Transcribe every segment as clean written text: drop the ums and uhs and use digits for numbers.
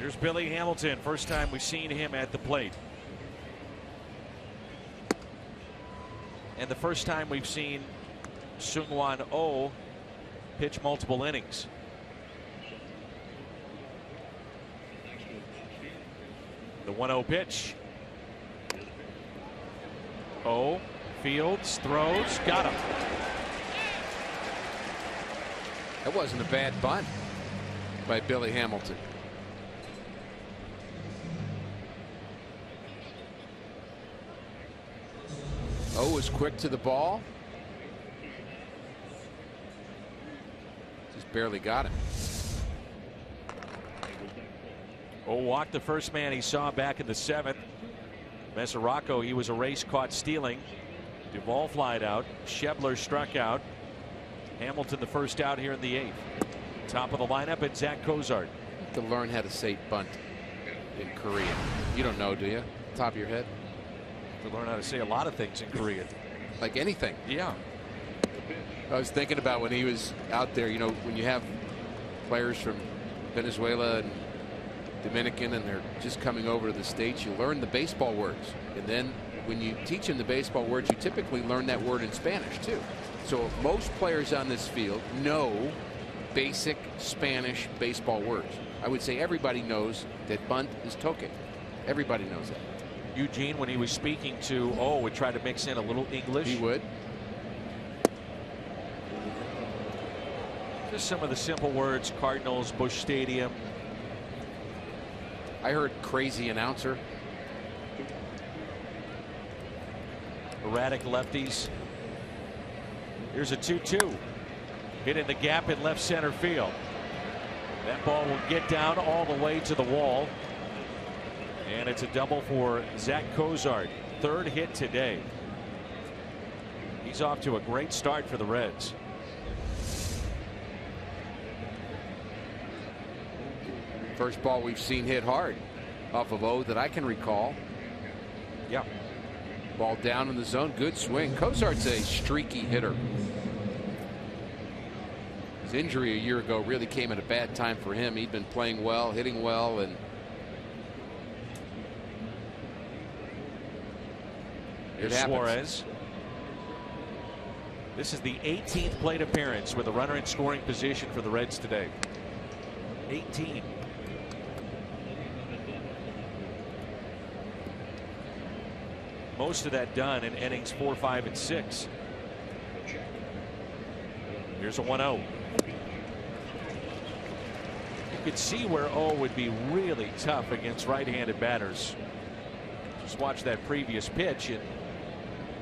Here's Billy Hamilton. First time we've seen him at the plate. And the first time we've seen Seung-Hwan Oh pitch multiple innings. The 1-0 pitch. Oh, fields, throws, got him. That wasn't a bad bunt by Billy Hamilton. Oh was quick to the ball. Just barely got him. Oh walked the first man he saw back in the 7th. Mesoraco, he was a race caught stealing. Duvall flied out. Schebler struck out. Hamilton the first out here in the 8th. Top of the lineup at Zach Cozart. You have to learn how to say bunt in Korean. You don't know, do you? Top of your head? To learn how to say a lot of things in Korean. Like anything. Yeah. I was thinking about when he was out there, you know, when you have players from Venezuela and Dominican and they're just coming over to the States, you learn the baseball words. And then when you teach them the baseball words, you typically learn that word in Spanish too. So most players on this field know basic Spanish baseball words. I would say everybody knows that bunt is toque. Everybody knows that. Eugene, when he was speaking to Oh, would try to mix in a little English. He would. Just some of the simple words. Cardinals, Busch Stadium. I heard crazy announcer. Erratic lefties. Here's a 2-2. Hit in the gap in left center field. That ball will get down all the way to the wall. And it's a double for Zach Cozart. 3rd hit today. He's off to a great start for the Reds. First ball we've seen hit hard off of O that I can recall. Yeah. Ball down in the zone. Good swing. Cozart's a streaky hitter. His injury a year ago really came at a bad time for him. He'd been playing well, hitting well, and here's Suarez. This is the 18th plate appearance with a runner in scoring position for the Reds today. 18. Most of that done in innings 4, 5, and 6. Here's a 1-0. You could see where O would be really tough against right-handed batters. Just watch that previous pitch. It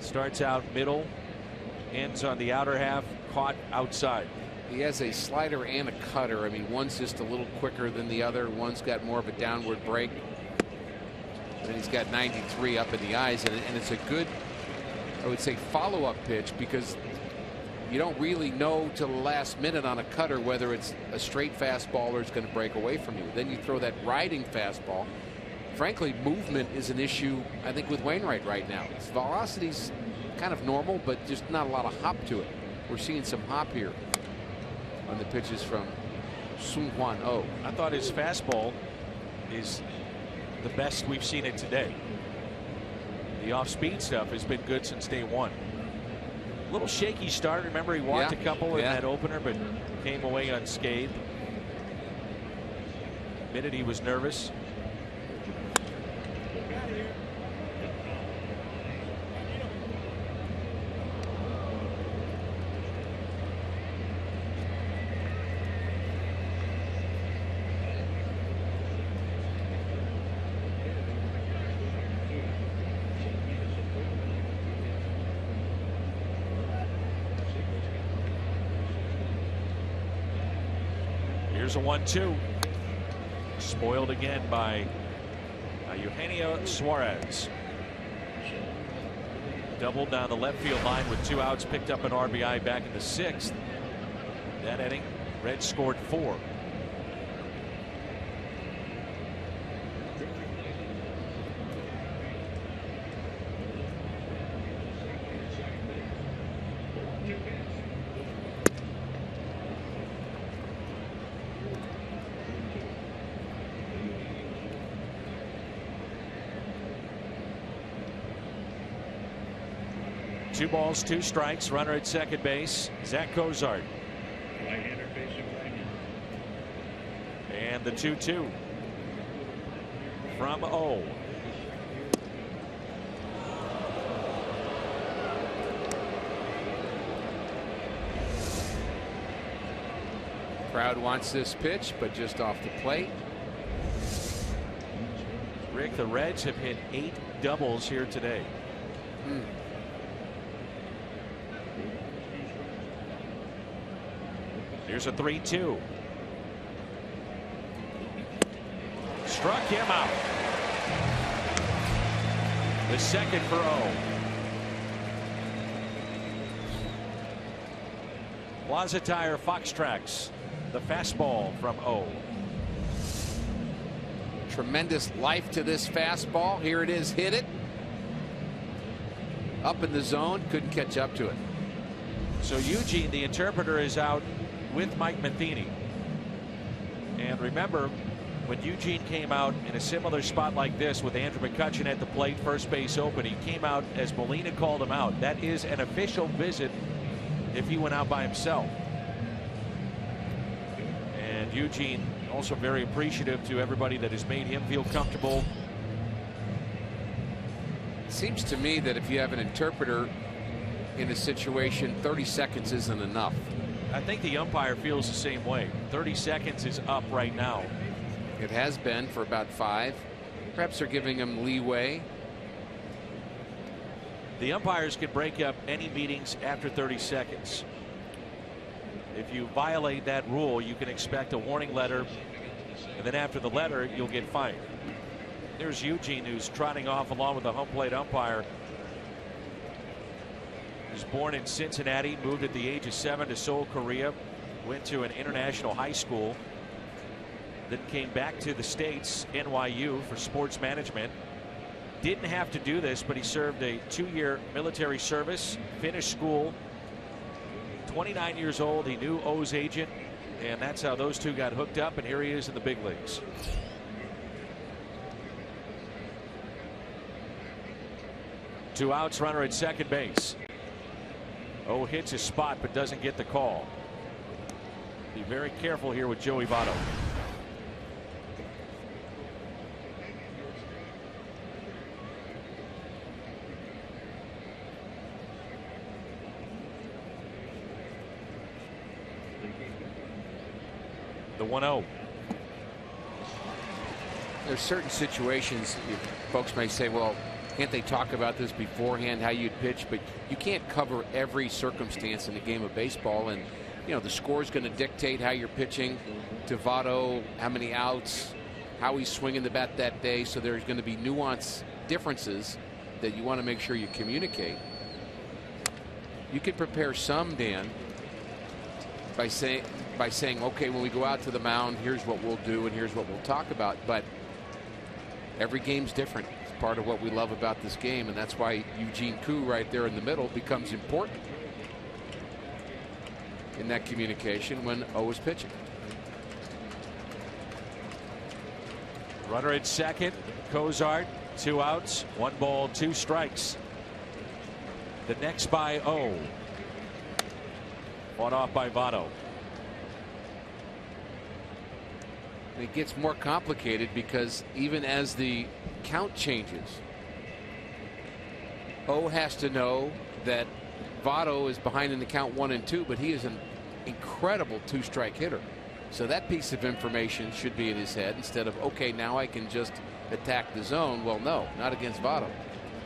starts out middle, ends on the outer half, caught outside. He has a slider and a cutter. I mean, one's just a little quicker than the other. One's got more of a downward break. And he's got 93 up in the eyes, and it's a good, I would say, follow-up pitch, because you don't really know till the last minute on a cutter whether it's a straight fastball or it's going to break away from you. Then you throw that riding fastball. Frankly, movement is an issue, I think, with Wainwright right now. His velocity's kind of normal, but just not a lot of hop to it. We're seeing some hop here on the pitches from Seung-Hwan Oh. I thought his fastball is the best we've seen it today. The off-speed stuff has been good since day one. A little shaky start. Remember, he walked a couple in that opener, but came away unscathed. Admitted he was nervous. Here's a 1-2. Spoiled again by Eugenio Suarez. Doubled down the left field line with 2 outs, picked up an RBI back in the 6th. That inning, Reds scored 4. 2 balls, 2 strikes. Runner at second base, Zach Cozart. And the 2-2 from O. Crowd wants this pitch, but just off the plate. Rick, the Reds have hit 8 doubles here today. Here's a 3-2. Struck him out. The second for O. Plaza Tire Fox Tracks. The fastball from O. Tremendous life to this fastball. Here it is. Hit it. Up in the zone. Couldn't catch up to it. So Eugene, the interpreter, is out with Mike Matheny. And remember, when Eugene came out in a similar spot like this with Andrew McCutchen at the plate, first base open, he came out as Molina called him out. That is an official visit if he went out by himself. And Eugene also very appreciative to everybody that has made him feel comfortable. It seems to me that if you have an interpreter in a situation, 30 seconds isn't enough. I think the umpire feels the same way. 30 seconds is up right now. It has been for about 5. Perhaps they're giving him leeway. The umpires can break up any meetings after 30 seconds. If you violate that rule, you can expect a warning letter, and then after the letter, you'll get fined. There's Eugene, who's trotting off along with the home plate umpire. He was born in Cincinnati, moved at the age of 7 to Seoul, Korea, went to an international high school, then came back to the States, NYU, for sports management. Didn't have to do this, but he served a 2-year military service, finished school. 29 years old. He knew O's agent, and that's how those two got hooked up, and here he is in the big leagues. Two outs, runner at second base. O hits his spot but doesn't get the call. Be very careful here with Joey Votto. The 1-0. There's certain situations folks may say, well, can't they talk about this beforehand, how you'd pitch? But you can't cover every circumstance in the game of baseball. And, you know, the score is going to dictate how you're pitching to Votto, how many outs, how he's swinging the bat that day. So there's going to be nuance differences that you want to make sure you communicate. You can prepare some, Dan, by saying, okay, when we go out to the mound, here's what we'll do and here's what we'll talk about. But every game's different. It's part of what we love about this game, and that's why Eugene Koo right there in the middle becomes important in that communication when O is pitching. Runner at second, Cozart, 2 outs, 1 ball, 2 strikes. The next by O. Fought off by Votto. It gets more complicated because even as the count changes, O has to know that Votto is behind in the count 1 and 2, but he is an incredible 2-strike hitter. So that piece of information should be in his head instead of, okay, now I can just attack the zone. Well, no, not against Votto.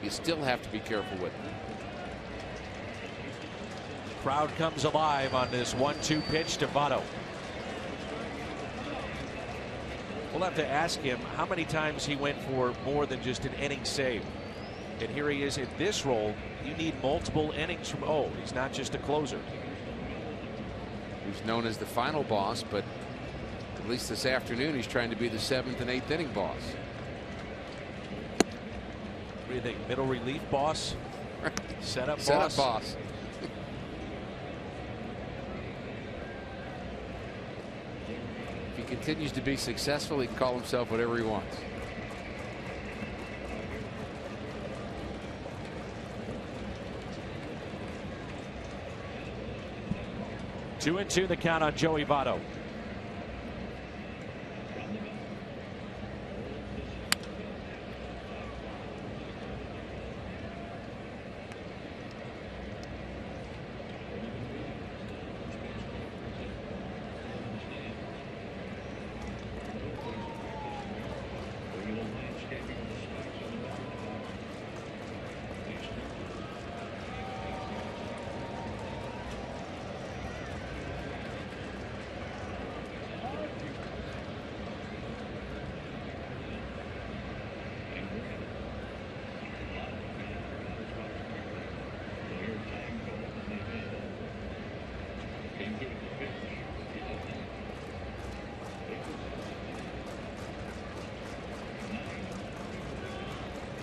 You still have to be careful with it. Crowd comes alive on this 1-2 pitch to Votto. We'll have to ask him how many times he went for more than just an inning save. And here he is in this role. You need multiple innings from O. He's not just a closer. He's known as the final boss, but at least this afternoon he's trying to be the 7th and 8th inning boss. What do you think? Middle relief boss? Setup boss? Setup boss. If he continues to be successful, he can call himself whatever he wants. 2-2 the count on Joey Votto.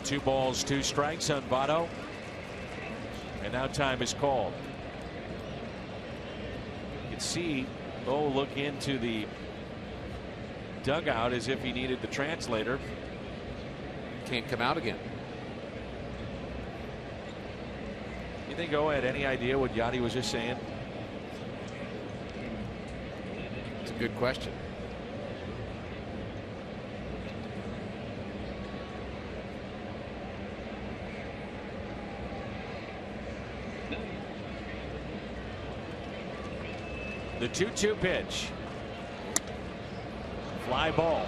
Two balls, 2 strikes on Votto. And now time is called. You can see look into the dugout as if he needed the translator. Can't come out again. You think had any idea what Yadi was just saying? It's a good question. The 2-2 pitch. Fly ball.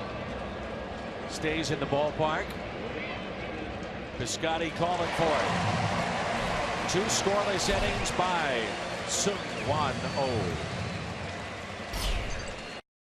Stays in the ballpark. Piscotty calling for it. 2 scoreless innings by Sung-Hwan Oh.